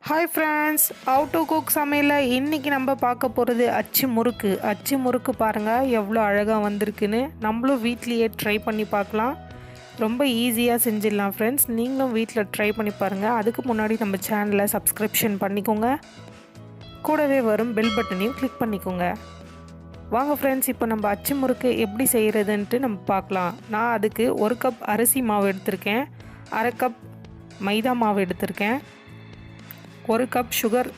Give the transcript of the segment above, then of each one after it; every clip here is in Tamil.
Hi friends, how to cook சமையலில் இன்றைக்கி நம்ம பார்க்க போகிறது அச்சு முறுக்கு. அச்சு முறுக்கு பாருங்கள் எவ்வளோ அழகாக வந்திருக்குன்னு. நம்மளும் வீட்லேயே ட்ரை பண்ணி பார்க்கலாம். ரொம்ப ஈஸியாக செஞ்சிடலாம் ஃப்ரெண்ட்ஸ். நீங்களும் வீட்டில் ட்ரை பண்ணி பாருங்கள். அதுக்கு முன்னாடி நம்ம சேனலை சப்ஸ்கிரிப்ஷன் பண்ணிக்கோங்க. கூடவே வரும் பெல் பட்டனையும் கிளிக் பண்ணிக்கோங்க. வாங்க ஃப்ரெண்ட்ஸ், இப்போ நம்ம அச்சு முறுக்கு எப்படி செய்கிறதுன்ட்டு நம்ம பார்க்கலாம். நான் அதுக்கு 1 கப் அரிசி மாவு எடுத்திருக்கேன், 1/2 கப் மைதா மாவு எடுத்திருக்கேன், 1 கப் சுகர்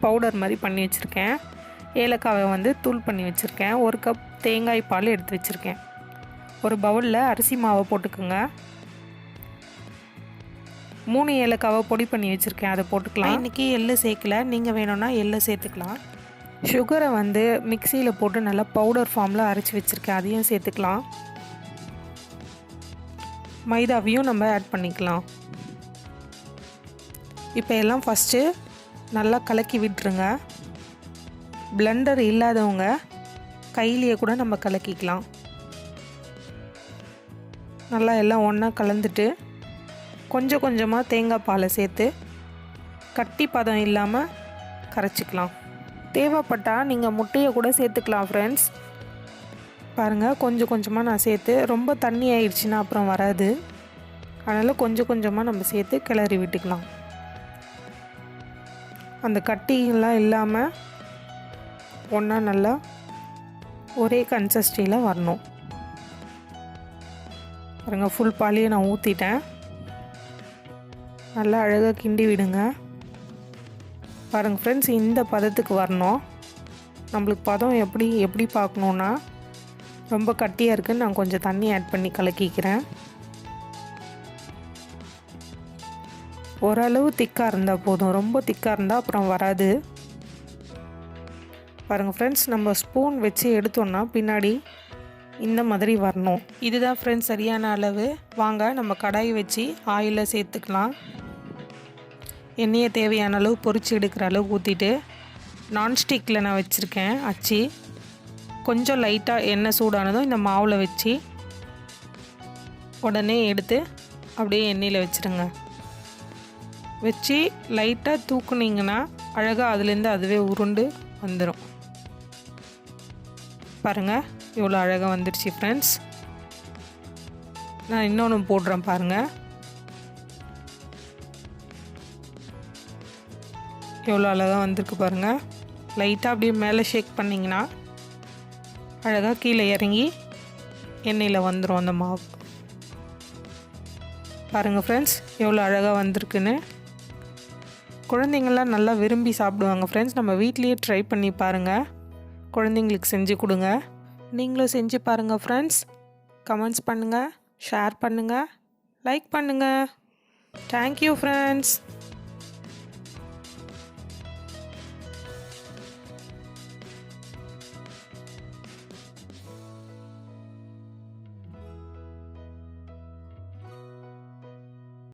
பவுடர் மாதிரி பண்ணி வச்சுருக்கேன், ஏலக்காவை தூள் பண்ணி வச்சுருக்கேன், 1 கப் தேங்காய் பால் எடுத்து வச்சுருக்கேன். ஒரு பவுலில் அரிசி மாவை போட்டுக்குங்க. 3 ஏலக்காவை பொடி பண்ணி வச்சுருக்கேன், அதை போட்டுக்கலாம். இன்றைக்கி எள்ளு சேர்க்கல, நீங்கள் வேணும்னா எள்ளு சேர்த்துக்கலாம். சுகரை மிக்சியில் போட்டு நல்லா பவுடர் ஃபார்மில் அரைச்சி வச்சுருக்கேன், அதையும் சேர்த்துக்கலாம். மைதாவையும் நம்ம ஆட் பண்ணிக்கலாம். இப்போ எல்லாம் ஃபஸ்ட்டு நல்லா கலக்கி விட்டுருங்க. பிளெண்டர் இல்லாதவங்க கையிலேயே கூட நம்ம கலக்கிக்கலாம். நல்லா எல்லாம் ஒன்றா கலந்துட்டு கொஞ்சம் கொஞ்சமாக தேங்காய் பாலை சேர்த்து கட்டி பதம் இல்லாமல் கரைச்சிக்கலாம். தேவைப்பட்டால் நீங்கள் முட்டையை கூட சேர்த்துக்கலாம் ஃப்ரெண்ட்ஸ். பாருங்கள், கொஞ்சம் கொஞ்சமாக நான் சேர்த்து, ரொம்ப தண்ணி ஆயிடுச்சுன்னா அப்புறம் வராது. அதனால் கொஞ்சம் கொஞ்சமாக நம்ம சேர்த்து கிளறி விட்டுக்கலாம். அந்த கட்டிலாம் இல்லாமல் ஒன்றா நல்லா ஒரே கன்சிஸ்டன்சியில் வரணும். பாருங்கள், ஃபுல் பாலையும் நான் ஊற்றிட்டேன். நல்லா அழகாக கிண்டி விடுங்க. பாருங்கள் ஃப்ரெண்ட்ஸ், இந்த பதத்துக்கு வரணும். நம்மளுக்கு பதம் எப்படி பார்க்கணுன்னா, ரொம்ப கட்டியாக இருக்குதுன்னு நான் கொஞ்சம் தண்ணி ஆட் பண்ணி கலக்கிக்கிறேன். ஓரளவு திக்காக இருந்தால் போதும், ரொம்ப திக்காக இருந்தால் அப்புறம் வராது. பாருங்கள் ஃப்ரெண்ட்ஸ், நம்ம ஸ்பூன் வச்சு எடுத்தோன்னா பின்னாடி இந்த மாதிரி வரணும். இதுதான் ஃப்ரெண்ட்ஸ் சரியான அளவு. வாங்க நம்ம கடாய் வச்சு ஆயிலை சேர்த்துக்கலாம். எண்ணெயை தேவையான அளவு பொரிச்சு எடுக்கிற அளவு ஊற்றிட்டு, நான்ஸ்டிக்கில் நான் வச்சுருக்கேன் அச்சு. கொஞ்சம் லைட்டாக எண்ணெய் சூடானதும் இந்த மாவில் வச்சு உடனே எடுத்து அப்படியே எண்ணெயில் வச்சுருங்க. வச்சு லைட்டாக தூக்குனிங்கன்னா அழகாக அதுலேருந்து அதுவே உருண்டு வந்துடும். பாருங்கள், இவ்வளோ அழகாக வந்துடுச்சு ஃப்ரெண்ட்ஸ். நான் இன்னொன்று போடுறேன் பாருங்கள். எவ்வளோ அழகாக வந்திருக்கு பாருங்கள். லைட்டாக அப்படியே மேலே ஷேக் பண்ணிங்கன்னா அழகாக கீழே இறங்கி எண்ணெயில் வந்துடும் அந்த மாவு. பாருங்கள் ஃப்ரெண்ட்ஸ், எவ்வளோ அழகாக வந்திருக்குன்னு. குழந்தைங்கள்லாம் நல்லா விரும்பி சாப்பிடுவாங்க ஃப்ரெண்ட்ஸ். நம்ம வீட்லேயே ட்ரை பண்ணி பாருங்கள். குழந்தைங்களுக்கு செஞ்சு கொடுங்க. நீங்களும் செஞ்சு பாருங்கள் ஃப்ரெண்ட்ஸ். கமெண்ட்ஸ் பண்ணுங்கள், ஷேர் பண்ணுங்கள், லைக் பண்ணுங்கள். Thank you friends.